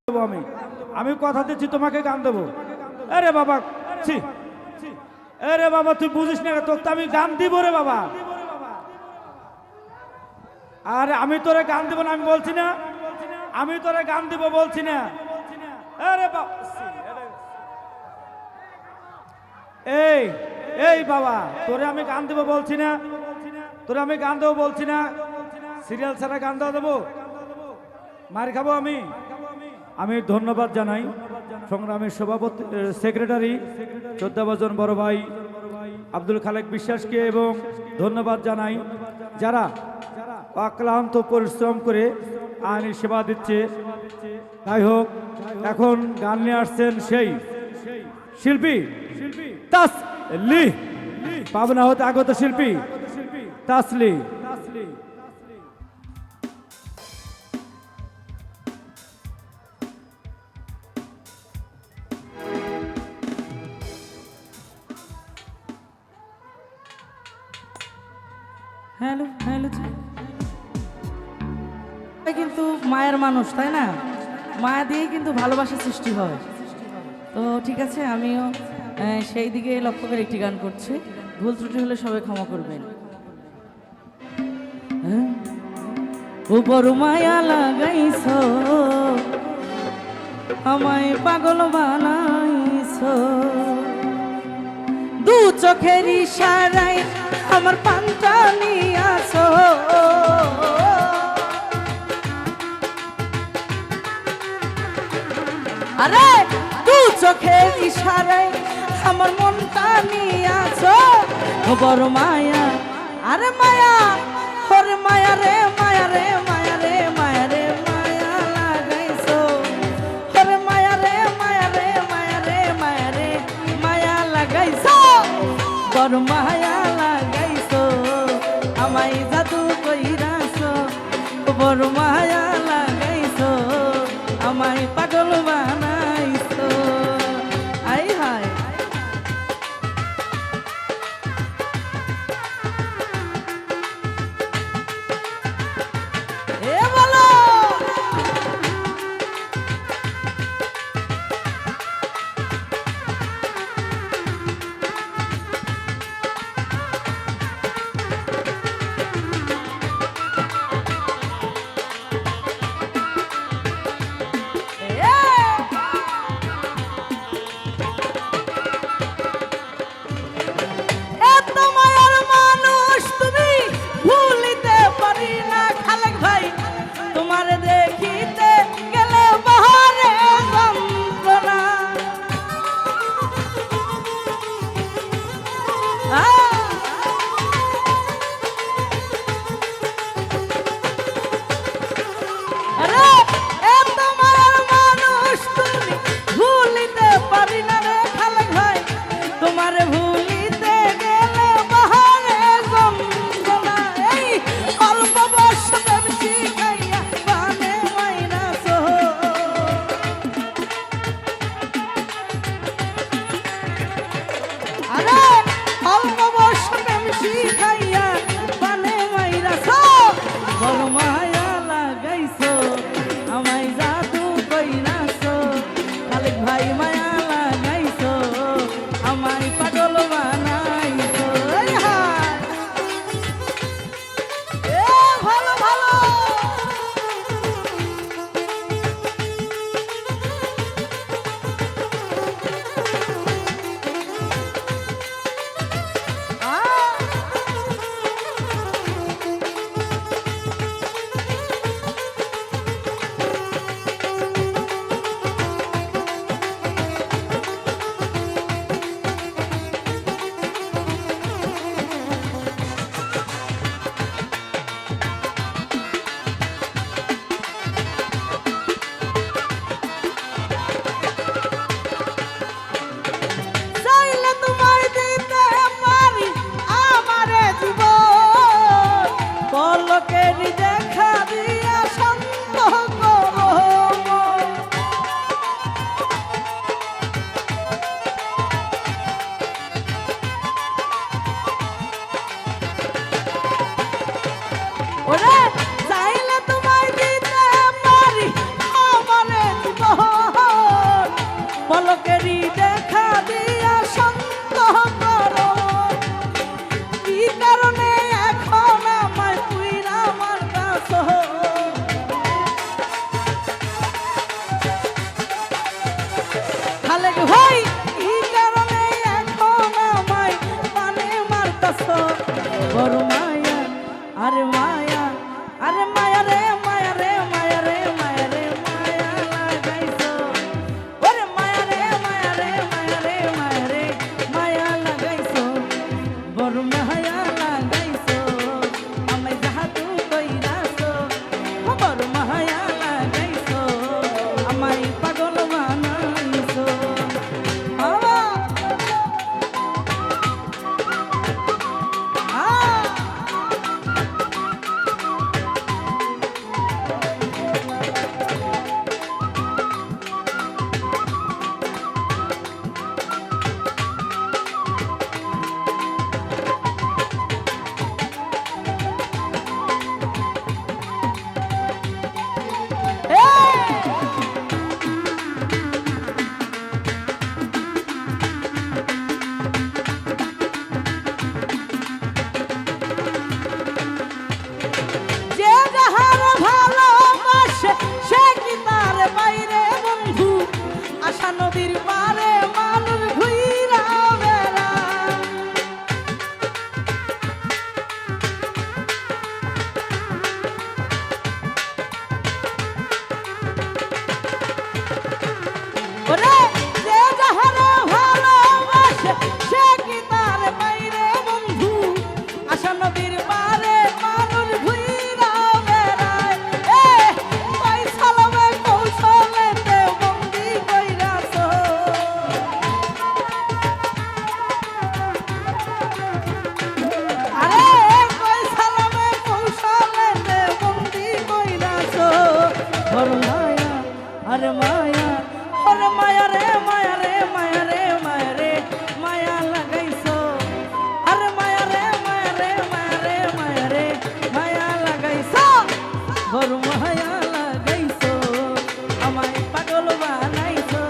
দেবো আমি আমি কথা দিচ্ছি তোমাকে গান দেবো। আরে বাবা ছি, আরে বাবা তুই বুঝিস না তোকে আমি গান দিব রে বাবা। আরে আমি তোরে গান দিব না আমি বলছি না, আমি তোরে গান দিব বলছি না। আরে বাবা এই এই বাবা তোরে আমি গান দিব বলছি না, তোরে আমি গান দেবো বলছি না। সিরিয়াল ছাড়া গান দেওয়া দেবো, মার খাবো আমি। আমি ধন্যবাদ জানাই সংগ্রামের সভাপতি সেক্রেটারি শ্রদ্ধাভাজন বড় ভাই আব্দুল খালেক বিশ্বাসকে, এবং ধন্যবাদ জানাই যারা অক্লান্ত পরিশ্রম করে আইনি সেবা দিচ্ছে। যাই হোক এখন গান নিয়ে আসছেন সেই শিল্পী তাসলি, পাবনা হতে আগত শিল্পী তাসলি। হ্যালো হ্যালো, কিন্তু মায়ের মানুষ তাই না, মায়া দিয়েই কিন্তু ভালোবাসা সৃষ্টি হয়। তো ঠিক আছে, আমিও সেই দিকে লক্ষ্য করে একটি গান করছি, ভুল ত্রুটি হলে সবাই ক্ষমা করবেন। ও বড় মায়া লাগাইছো, আমায় পাগল বানাইছো, দু চোখের ইশারায় আমার পান্তা নিয়াছো, আরে দু চোখের ইশারায় আমার মনটা নিয়াছো। ও বড় মায়া, আরে মায়া, ওরে মায়া রে মায়া রে মায়া রে মায়া রে মায়া লাগাইছো, ওরে মায়া রে মায়া রে মায়া রে মায়া রে মায়া লাগাইছো, বড় মায়া লাগাইছো, আমায় জাদু কইরাছো, বড় মায়া লাগাইছো, আমায় পাগল বানাইছো। আই হায় এ বলো, এত মায়ার মানুষ তুমি ভুলিতে পারি না খালেক ভাই, তোমার দেখিতে গেলে বহরে যন্ত্রণা। আরে এত মায়ার মানুষ তুমি ভুলিতে পারি না রে খালেক ভাই, তোমার ভুলিতে গেলে বহরে যন্ত্রণা। এই অল্প বয়স প্রেম শিখাইয়া বানে মাইরাছো, আরে অল্প বয়স প্রেম শিখাইয়া বানে মাইরাছো, বড় মায়া লাগাইছো, আমায় জাদু কইরাছো, খালেক ভাই মায়া লাগাইছো, আমায় পাগল বানাইছো। এই হায় এ ভালো ভালো, বড় মায়া আরে মায়া ওরে মায়া রে মায়া রে মায়া রে মায়া রে মায়া লাগাইছো আরে মায়া রে মায়া রে মায়া রে মায়া রে মায়া লাগাইছো বড় মায়া লাগাইছো আমায় পাগল বানাইছো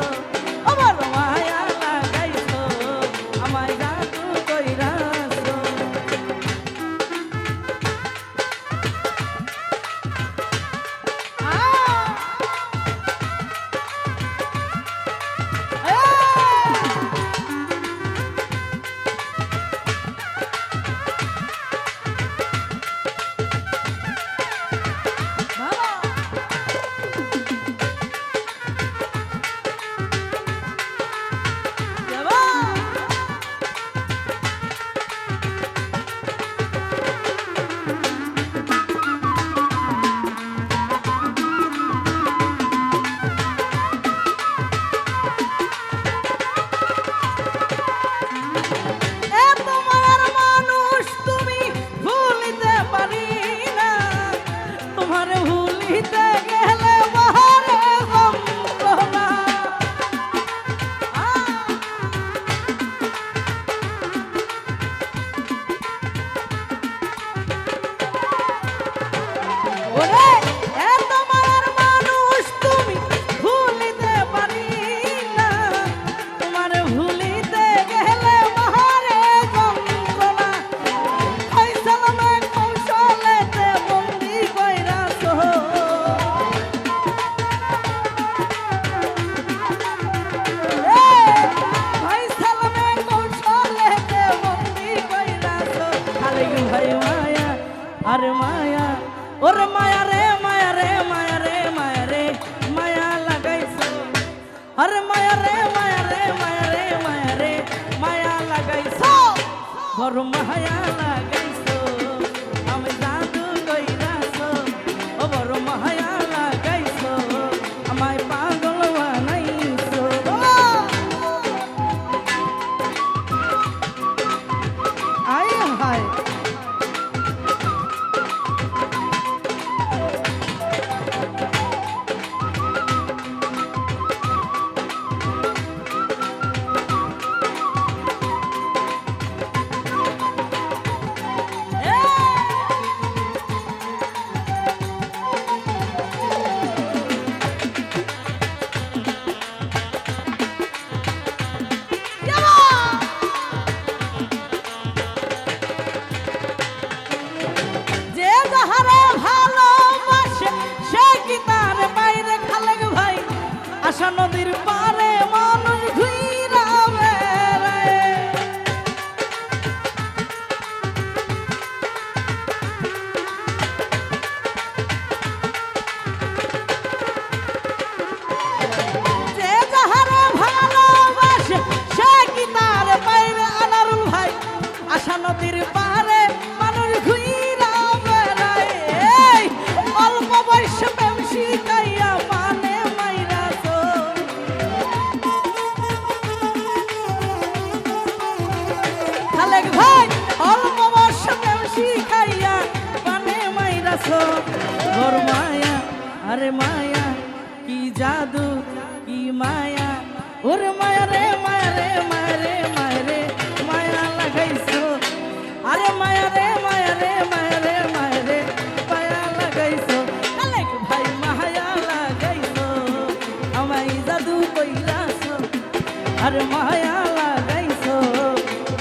ও বড় মায়া লাগাইছো আমায় জাদু কইরাছো আরে মায়া ওরে মায়া রে মায়া রে মায়া রে মায়া রে মায়া লাগাইছো আরে মায়া রে মায়া রে মায়া রে মায়া রে মায়া লাগাইছো বড় মায়া লাগাইছো আমি জাদু কইরাছো ও বড় মায়া লাগাইছো আমায় পাগল বানাইছো আয় হায় আশা নদীর পারে মানুষ ঘুইরা বেড়ায় যে যাহারে ভালোবাসে সে কি তার পাইবে আনারুল ভাই আশা নদীর পারে মানুষ ঘুইরা বেড়ায় এই অল্প বয়সে প্রেম শিখাইয়া মানে খালেক ভাই অল্প বয়সে প্রেম শিখাইয়া পানে মাইরাছো বড় মায়া আরে মায়া কি জাদু কি মায়া ওরে মায়া রে মায়া রে মায়া রে মায়া রে মায়া লাগাইছো আরে মায়া রে মায়া রে মায়া রে মায়া রে মায়া লাগাইছো খালেক ভাই মায়া লাগাইছো আমায় জাদু কইরাছো আরে মায়া লাগাইছো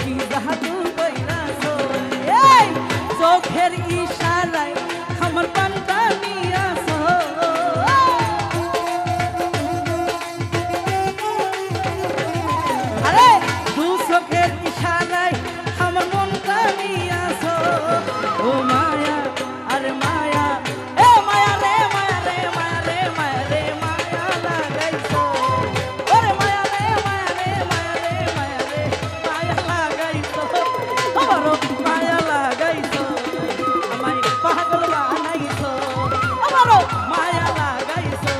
কি জাদু কইরাছো এই চোখের ইশারায় আমার পান্তা নিয়াছো আরে দু চোখের ইশারায় আমার মনটা নিয়াছো ও মায়া আরে মায়া এ মায়া রে মায়া রে মায়া রে মায়া রে মায়া লাগাইছো ওরে মায়া রে মায়া রে মায়া রে মায়া রে মায়া লাগাইছো আমারও মায়া লাগাইছো আমায় পাগল বানাইছো আমারও মায়া লাগাইছো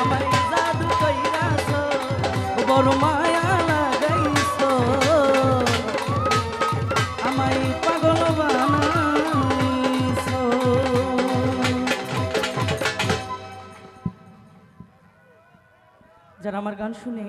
আমায় জাদু কইরাছো বড় মায়া লাগাইছো আমায় পাগল বানাইছো যারা আমার গান শুনে